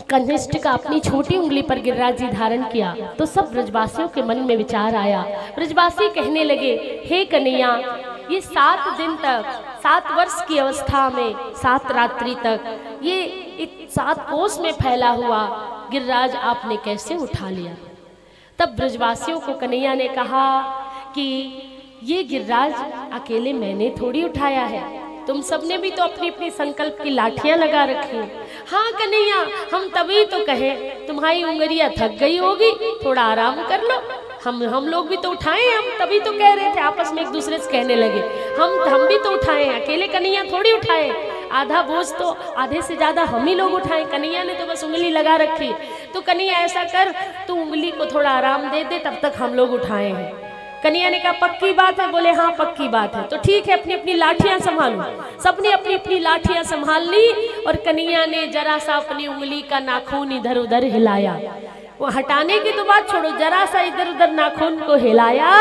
कनिष्ठ का अपनी छोटी उंगली पर गिरिराज जी धारण किया तो सब ब्रजवासियों के मन में विचार आया। ब्रजवासी कहने लगे, हे कन्हैया, ये 7 दिन तक, 7 वर्ष की अवस्था में 7 रात्रि तक ये 7 कोस में फैला हुआ गिरिराज आपने कैसे उठा लिया। तब ब्रजवासियों को कन्हैया ने कहा कि ये गिरिराज अकेले मैंने थोड़ी उठाया है, तुम सबने भी तो अपनी अपनी संकल्प की लाठियां लगा रखी। हाँ कन्हैया, हम तभी तो कहे तुम्हारी उंगलियां थक गई होगी, थोड़ा आराम कर लो। हम लोग भी तो उठाए, हम तभी तो कह रहे थे, आपस में एक दूसरे से कहने लगे, हम भी तो उठाए हैं, अकेले कन्हैया थोड़ी उठाए, आधा बोझ तो आधे से ज्यादा हम ही लोग उठाए, कन्हैया ने तो बस उंगली लगा रखी। तो कन्हैया ऐसा कर, तू उंगली को थोड़ा आराम दे दे, तब तक हम लोग उठाए हैं। कन्हैया ने कहा, पक्की बात है? बोले हाँ पक्की बात है। तो ठीक है, अपनी अपनी लाठियां संभालो। सबने अपनी अपनी लाठियां संभाल ली और कन्हैया ने जरा सा अपनी उंगली का नाखून इधर उधर हिलाया। वो हटाने की तो बात छोड़ो, जरा सा इधर उधर नाखून को हिलाया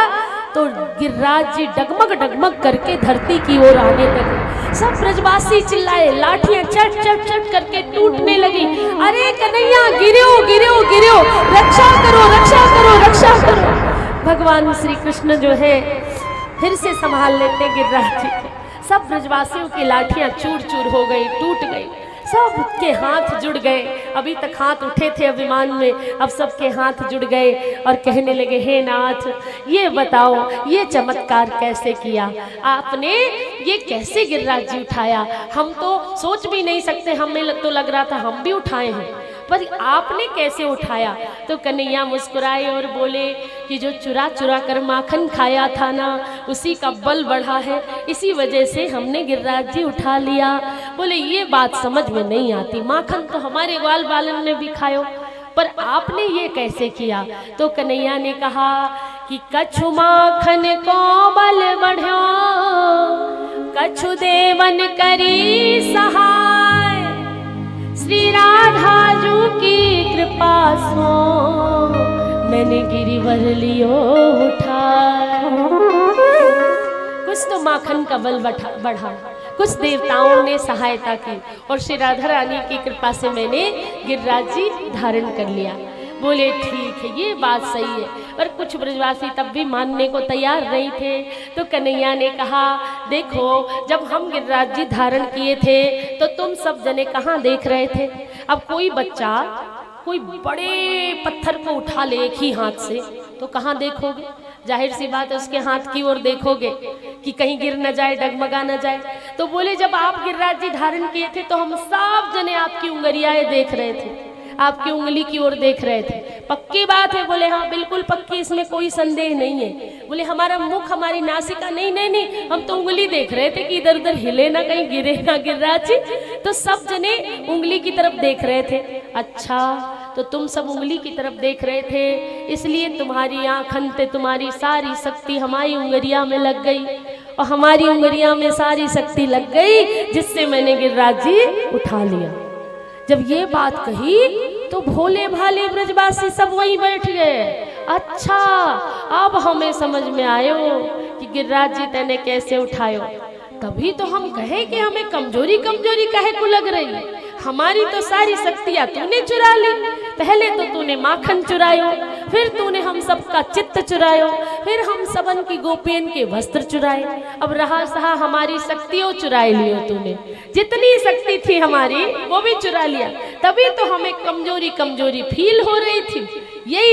तो गिरिराज जी डगमग डगमग करके धरती की ओर आने लगे। सब ब्रजवासी चिल्लाए, लाठियां चट चट चट करके टूटने लगी। अरे कन्हैया, गिरो गिरो गिरो, रक्षा करो रक्षा करो रक्षा करो। भगवान श्री कृष्ण जो है फिर से संभाल लेते गिरिराज जी को। सब ब्रजवासियों की लाठियां चूर चूर हो गई, टूट गई, सबके हाथ जुड़ गए। अभी तक हाथ उठे थे अभिमान में, अब सबके हाथ जुड़ गए और कहने लगे, हे नाथ, ये बताओ ये चमत्कार कैसे किया आपने, ये कैसे गिरिराज जी उठाया? हम तो सोच भी नहीं सकते, हमें तो लग रहा था हम भी उठाए हैं, पर आपने कैसे उठाया? तो कन्हैया मुस्कुराए और बोले कि जो चुरा चुरा कर माखन खाया था ना, उसी का बल बढ़ा है, इसी वजह से हमने गिरिराज जी उठा लिया। बोले ये बात समझ में नहीं आती, माखन तो हमारे ग्वाल बालन ने भी खायो, पर आपने ये कैसे किया? तो कन्हैया ने कहा कि कछु माखन को बल बढ़ो, कछु देवन करी सहाय, श्री राधा जू की कृपा सो मैंने गिरिवर लियो उठाया। कुछ तो माखन का बल बढ़ा, कुछ देवताओं ने सहायता की और श्री राधा रानी की कृपा से मैंने गिरिराज जी धारण कर लिया। बोले ठीक है, ये बात सही है, पर कुछ ब्रजवासी तब भी मानने को तैयार नहीं थे। तो कन्हैया ने कहा, देखो जब हम गिरिराज जी धारण किए थे तो तुम सब जने कहाँ देख रहे थे? अब कोई बच्चा कोई बड़े पत्थर को उठा ले एक ही हाथ से तो कहाँ देखोगे? जाहिर सी बात है उसके हाथ की ओर देखोगे कि कहीं गिर न जाए, डगमगा न जाए। तो बोले जब आप गिरिराज जी धारण किए थे तो हम सब जने आपकी उंगलियां देख रहे थे, आपकी उंगली की ओर देख रहे थे। पक्की बात है? बोले हाँ बिल्कुल पक्की, इसमें कोई संदेह नहीं है। बोले हमारा मुख, हमारी नासिका? नहीं नहीं नहीं, हम तो उंगली देख रहे थे कि इधर उधर हिले ना, कहीं गिरे ना गिरिराज जी। तो सब जने उंगली की तरफ देख रहे थे। अच्छा, तो तुम सब उंगली की तरफ देख रहे थे, इसलिए तुम्हारी आंखन पे तुम्हारी सारी शक्ति हमारी उंगलियां में लग गई और हमारी उंगलियां में सारी शक्ति लग गई, जिससे मैंने गिरिराज जी उठा लिया। जब ये बात कही तो भोले भाले ब्रजवासी सब वहीं बैठ गए। अच्छा, अब हमें समझ में आयो कि गिरिराज जी तेने कैसे उठायो। तभी तो हम कहे कि हमें कमजोरी कमजोरी काहे को लग रही है, हमारी तो सारी शक्तियां तूने चुरा ली। पहले तो तूने माखन चुरायो, फिर तूने हम सबका चित्त चुरायो, फिर हम सबन की गोपियन के वस्त्र चुराए, अब रहा सहा हमारी शक्तियों चुराए लियो तूने। जितनी शक्ति थी हमारी वो भी चुरा लिया, तभी तो हमें कमजोरी कमजोरी फील हो रही थी। यही